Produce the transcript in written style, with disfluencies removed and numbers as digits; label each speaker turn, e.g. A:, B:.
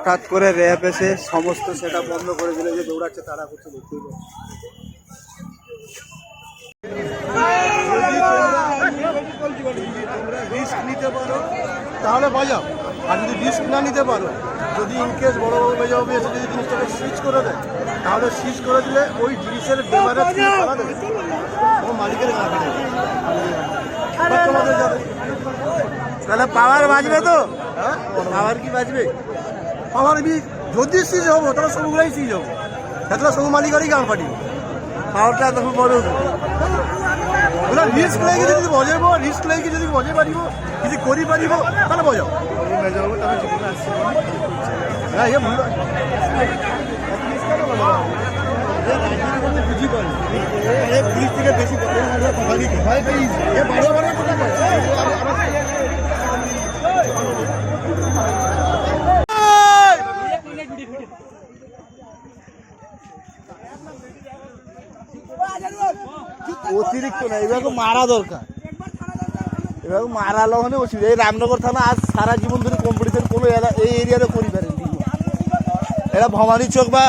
A: হঠাৎ করে র্যাব এসে সমস্ত সেটা বন্ধ করে দিলে, যে দৌড়াচ্ছে তারা করছে দেখতেই পাবে। রিস্ক নিতে পারো তাহলে বাজাও, আর যদি রিস্ক না নিতে পারো, যদি ইনকেস বড় বড় মেজাবি এসে যদি জিনিসটাকে সুইচ করে দেয়, তাহলে সুইচ করে দিলে ওই জিনিসের ডেমারে ফেলা দেবে, ও মালিকের গা ফেলে তোমাদের যাবে। তাহলে পাওয়ার বাজবে তো? হ্যাঁ, পাওয়ার কি বাজবে? পাওয়ার বি যদি সিজ হবো তাহলে সবগুলাই সিজ হবো, সেটা সব মালিকেরই গান পাঠিয়ে পাওয়ারটা তখন বড় ওরা রিস্ক লেগে যদি বজাইব, রিস্ক লেগে যদি বজাই পারিব, কিছু করি পারিব, তাহলে বজাও। হ্যাঁ, ইয়ে ভুল বুঝি পারি পুলিশ থেকে বেশি অতিরিক্ত না, এভাবে মারা দরকার, এভাবে মারালো মানে অসুবিধা। এই রামনগর থানা আজ সারা জীবন ধরে কম্পিটিশন কোনো এই এরিয়াতে করি পারেনি, এরা ভবানী চক বা